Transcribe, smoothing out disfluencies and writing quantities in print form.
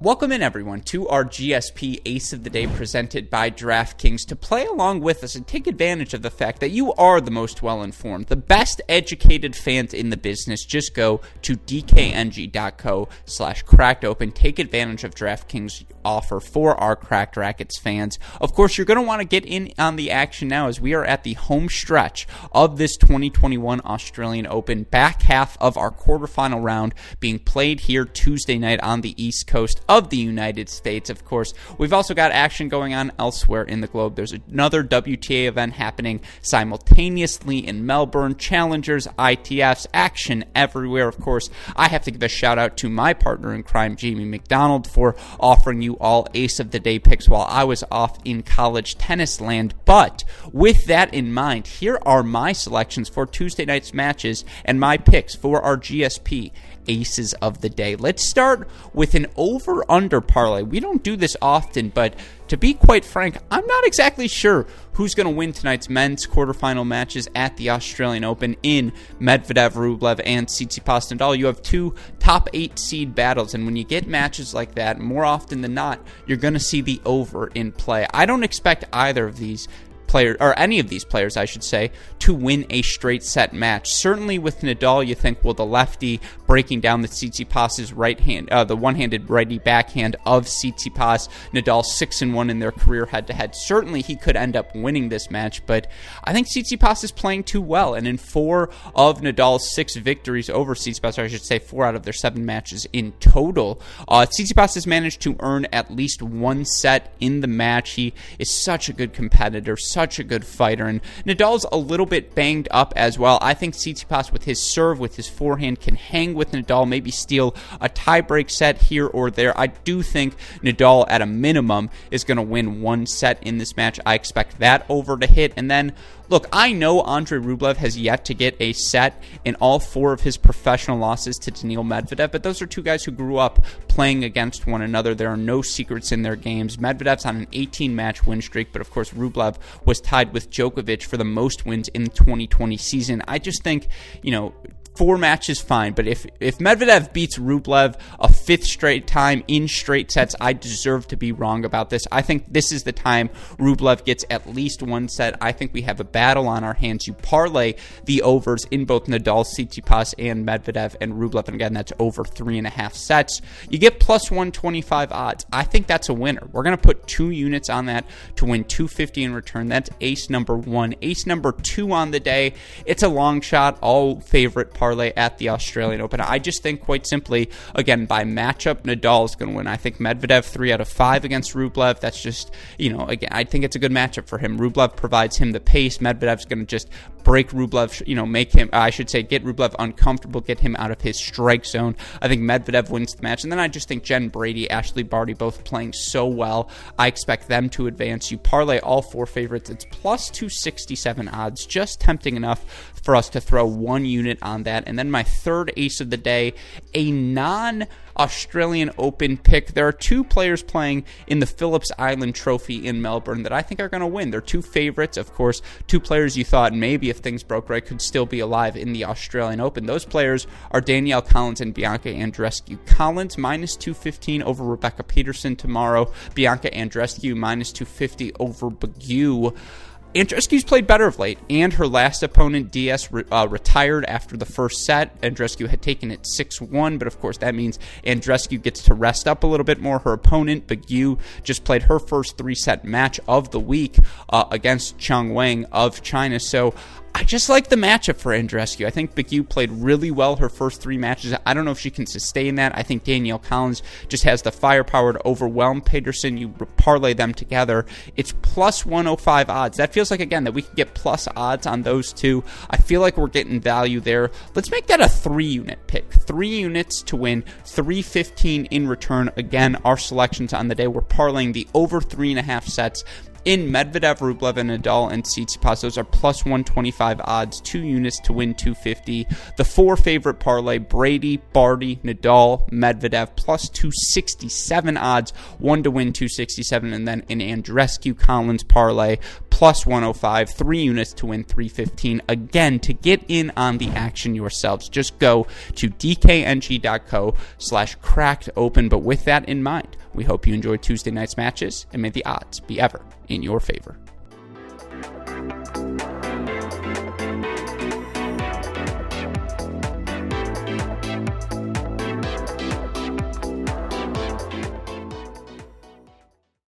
Welcome in, everyone, to our GSP Ace of the Day presented by DraftKings to play along with us and take advantage of the fact that you are the most well-informed, the best educated fans in the business. Just go to dkng.co/crackedopen. Take advantage of DraftKings' offer for our Cracked Racquets fans. Of course, you're going to want to get in on the action now as we are at the home stretch of this 2021 Australian Open, back half of our quarterfinal round being played here Tuesday night on the East Coast of the United States. Of course, we've also got action going on elsewhere in the globe. There's another WTA event happening simultaneously in Melbourne, challengers, ITFs, action everywhere. Of course, I have to give a shout out to my partner in crime, Jamie McDonald, for offering you all Ace of the Day picks while I was off in college tennis land. But with that in mind, here are my selections for Tuesday night's matches and my picks for our GSP Aces of the Day. Let's start with an over-under parlay. We don't do this often, but to be quite frank, I'm not exactly sure who's going to win tonight's men's quarterfinal matches at the Australian Open in Medvedev, Rublev, and Tsitsipas Nadal. You have two top 8 seed battles, and when you get matches like that, more often than not, you're going to see the over in play. I don't expect either of these players, or any of these players, I should say, to win a straight set match. Certainly with Nadal, you think, well, the lefty breaking down the Tsitsipas's right hand, the one-handed righty backhand of Tsitsipas. Nadal 6-1 in their career head-to-head. Certainly he could end up winning this match, but I think Tsitsipas is playing too well, and in 4 of Nadal's 6 victories over Tsitsipas, or I should say 4 out of their 7 matches in total, Tsitsipas has managed to earn at least one set in the match. He is such a good competitor, such a good fighter, and Nadal's a little bit banged up as well. I think Tsitsipas with his serve, with his forehand, can hang with Nadal, maybe steal a tiebreak set here or there. I do think Nadal at a minimum is going to win one set in this match. I expect that over to hit. And then look, I know Andrei Rublev has yet to get a set in all 4 of his professional losses to Daniil Medvedev, but those are two guys who grew up playing against one another. There are no secrets in their games. Medvedev's on an 18-match win streak, but of course Rublev was tied with Djokovic for the most wins in the 2020 season. I just think, 4 matches fine, but if Medvedev beats Rublev a 5th straight time in straight sets, I deserve to be wrong about this. I think this is the time Rublev gets at least one set. I think we have a battle on our hands. You parlay the overs in both Nadal, Tsitsipas, and Medvedev and Rublev, and again, that's over 3.5 sets. You get plus 125 odds. I think that's a winner. We're going to put 2 units on that to win 250 in return. That's ace number 1. Ace number 2 on the day. It's a long shot, all favorite parlay at the Australian Open. I just think, quite simply, again, by matchup, Nadal is going to win. I think Medvedev 3 out of 5 against Rublev. That's just, again, I think it's a good matchup for him. Rublev provides him the pace. Medvedev's going to just break Rublev, make him, I should say, get Rublev uncomfortable, get him out of his strike zone. I think Medvedev wins the match. And then I just think Jen Brady, Ashley Barty, both playing so well. I expect them to advance. You parlay all 4 favorites. It's plus 267 odds. Just tempting enough for us to throw 1 unit on that. And then my third ace of the day, a non-Australian Open pick. There are 2 players playing in the Phillips Island Trophy in Melbourne that I think are going to win. They're 2 favorites, of course, 2 players you thought maybe if things broke right could still be alive in the Australian Open. Those players are Danielle Collins and Bianca Andreescu. Collins minus 215 over Rebecca Peterson tomorrow. Bianca Andreescu minus 250 over Begu. Andreescu's played better of late, and her last opponent, DS, retired after the first set. Andreescu had taken it 6-1, but of course that means Andreescu gets to rest up a little bit more. Her opponent, Begu, just played her first 3-set match of the week against Chang Wang of China, so I just like the matchup for Andreescu. I think Begu played really well her first 3 matches. I don't know if she can sustain that. I think Danielle Collins just has the firepower to overwhelm Peterson. You parlay them together. It's plus 105 odds. That feels like, again, that we can get plus odds on those 2. I feel like we're getting value there. Let's make that a 3-unit pick. 3 units to win 315 in return. Again, our selections on the day, we're parlaying the over 3.5 sets in Medvedev, Rublev, and Nadal and Tsitsipas. Those are plus 125 odds, 2 units to win 250. The 4 favorite parlay, Brady, Barty, Nadal, Medvedev, plus 267 odds, 1 to win 267, and then an Andreescu Collins parlay, plus 105, 3 units to win 315. Again, to get in on the action yourselves, just go to dkng.co/crackedopen. But with that in mind, we hope you enjoyed Tuesday night's matches, and may the odds be ever in your favor.